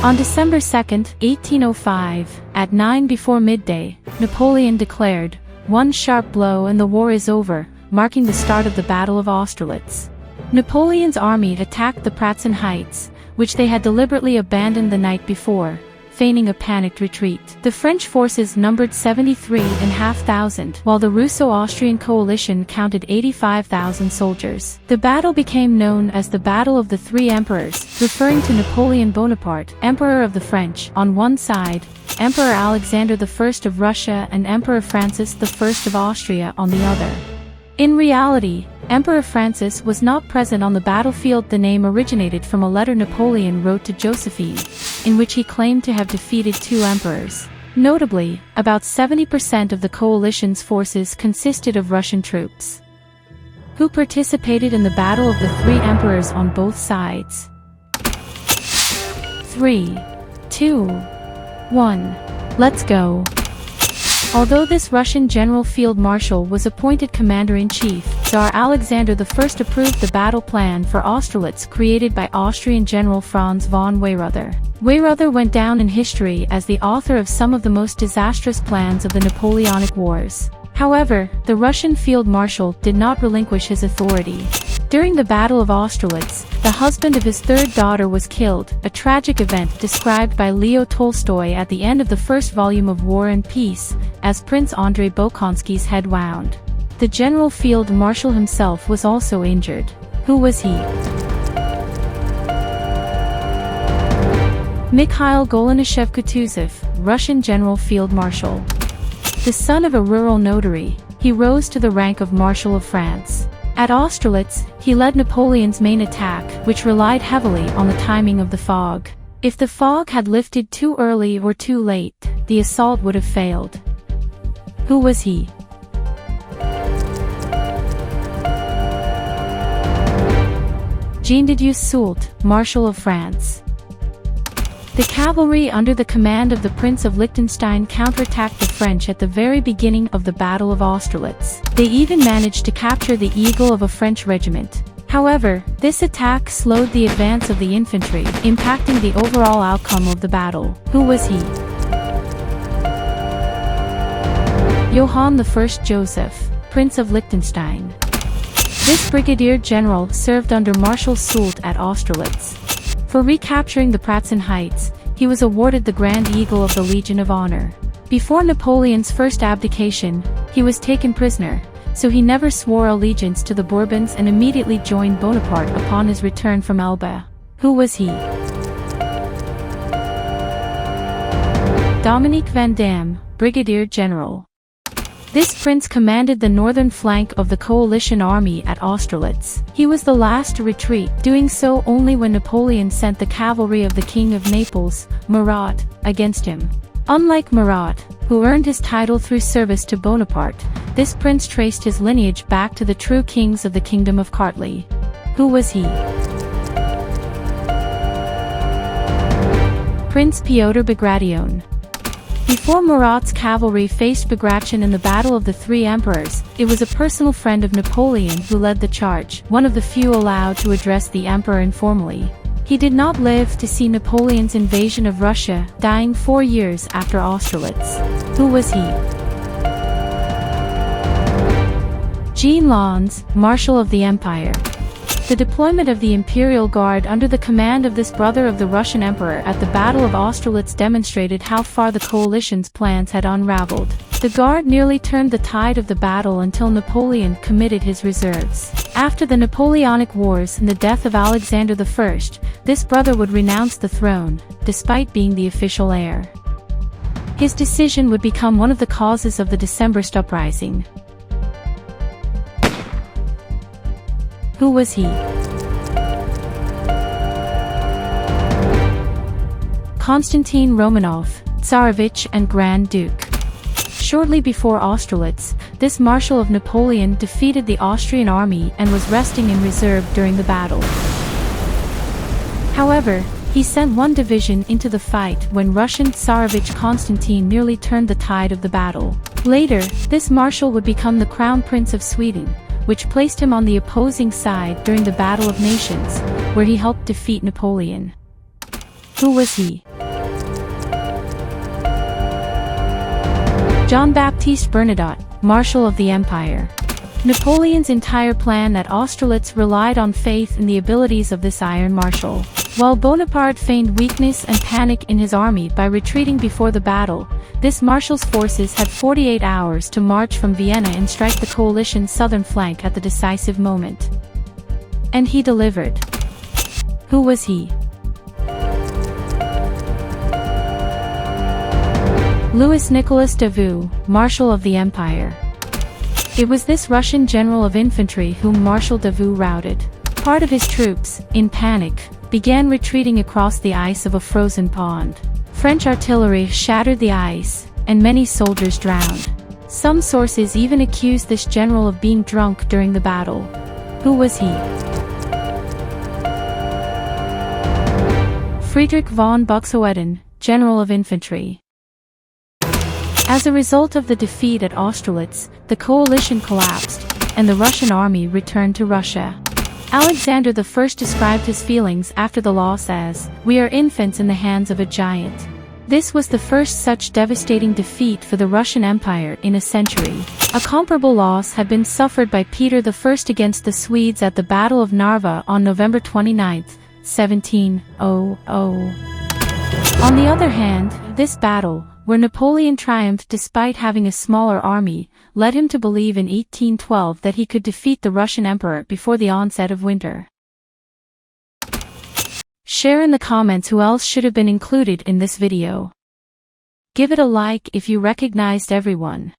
On December 2, 1805, at 9 before midday, Napoleon declared, "One sharp blow and the war is over," marking the start of the Battle of Austerlitz. Napoleon's army attacked the Pratzen Heights, which they had deliberately abandoned the night before, feigning a panicked retreat. The French forces numbered 73,500, while the Russo-Austrian coalition counted 85,000 soldiers. The battle became known as the Battle of the Three Emperors, referring to Napoleon Bonaparte, Emperor of the French, on one side, Emperor Alexander I of Russia and Emperor Francis I of Austria on the other. In reality, Emperor Francis was not present on the battlefield. The name originated from a letter Napoleon wrote to Josephine, in which he claimed to have defeated two emperors. Notably, about 70% of the coalition's forces consisted of Russian troops, who participated in the Battle of the Three Emperors on both sides. 3, 2, 1. Let's go. Although this Russian general field marshal was appointed commander-in-chief, Tsar Alexander I approved the battle plan for Austerlitz created by Austrian General Franz von Weyrother. Weyrother went down in history as the author of some of the most disastrous plans of the Napoleonic Wars. However, the Russian field marshal did not relinquish his authority. During the Battle of Austerlitz, the husband of his third daughter was killed, a tragic event described by Leo Tolstoy at the end of the first volume of War and Peace, as Prince Andrei Bolkonsky's head wound. The General Field Marshal himself was also injured. Who was he? Mikhail Golenischev-Kutuzov, Russian General Field Marshal. The son of a rural notary, he rose to the rank of Marshal of France. At Austerlitz, he led Napoleon's main attack, which relied heavily on the timing of the fog. If the fog had lifted too early or too late, the assault would have failed. Who was he? Jean-de-Dieu Soult, Marshal of France. The cavalry under the command of the Prince of Liechtenstein counterattacked the French at the very beginning of the Battle of Austerlitz. They even managed to capture the eagle of a French regiment. However, this attack slowed the advance of the infantry, impacting the overall outcome of the battle. Who was he? Johann I Joseph, Prince of Liechtenstein. This brigadier general served under Marshal Soult at Austerlitz. For recapturing the Pratzen Heights, he was awarded the Grand Eagle of the Legion of Honor. Before Napoleon's first abdication, he was taken prisoner, so he never swore allegiance to the Bourbons and immediately joined Bonaparte upon his return from Elba. Who was he? Dominique Van Damme, Brigadier General. This prince commanded the northern flank of the coalition army at Austerlitz. He was the last to retreat, doing so only when Napoleon sent the cavalry of the King of Naples, Murat, against him. Unlike Murat, who earned his title through service to Bonaparte, this prince traced his lineage back to the true kings of the Kingdom of Kartli. Who was he? Prince Pyotr Bagration. Before Murat's cavalry faced Bagration in the Battle of the Three Emperors, it was a personal friend of Napoleon who led the charge, one of the few allowed to address the emperor informally. He did not live to see Napoleon's invasion of Russia, dying 4 years after Austerlitz. Who was he? Jean Lannes, Marshal of the Empire. The deployment of the Imperial Guard under the command of this brother of the Russian Emperor at the Battle of Austerlitz demonstrated how far the coalition's plans had unraveled. The Guard nearly turned the tide of the battle until Napoleon committed his reserves. After the Napoleonic Wars and the death of Alexander I, this brother would renounce the throne, despite being the official heir. His decision would become one of the causes of the Decembrist uprising. Who was he? Konstantin Romanov, Tsarevich and Grand Duke. Shortly before Austerlitz, this Marshal of Napoleon defeated the Austrian army and was resting in reserve during the battle. However, he sent one division into the fight when Russian Tsarevich Konstantin nearly turned the tide of the battle. Later, this Marshal would become the Crown Prince of Sweden, which placed him on the opposing side during the Battle of Nations, where he helped defeat Napoleon. Who was he? Jean-Baptiste Bernadotte, Marshal of the Empire. Napoleon's entire plan at Austerlitz relied on faith in the abilities of this Iron Marshal. While Bonaparte feigned weakness and panic in his army by retreating before the battle, this marshal's forces had 48 hours to march from Vienna and strike the coalition's southern flank at the decisive moment. And he delivered. Who was he? Louis Nicolas Davout, Marshal of the Empire. It was this Russian general of infantry whom Marshal Davout routed. Part of his troops, in panic, began retreating across the ice of a frozen pond. French artillery shattered the ice, and many soldiers drowned. Some sources even accused this general of being drunk during the battle. Who was he? Friedrich von Buxtehude, General of Infantry. As a result of the defeat at Austerlitz, the coalition collapsed, and the Russian army returned to Russia. Alexander I described his feelings after the loss as, "We are infants in the hands of a giant." This was the first such devastating defeat for the Russian Empire in a century. A comparable loss had been suffered by Peter I against the Swedes at the Battle of Narva on November 29, 1700. On the other hand, this battle, where Napoleon triumphed despite having a smaller army, led him to believe in 1812 that he could defeat the Russian emperor before the onset of winter. Share in the comments who else should have been included in this video. Give it a like if you recognized everyone.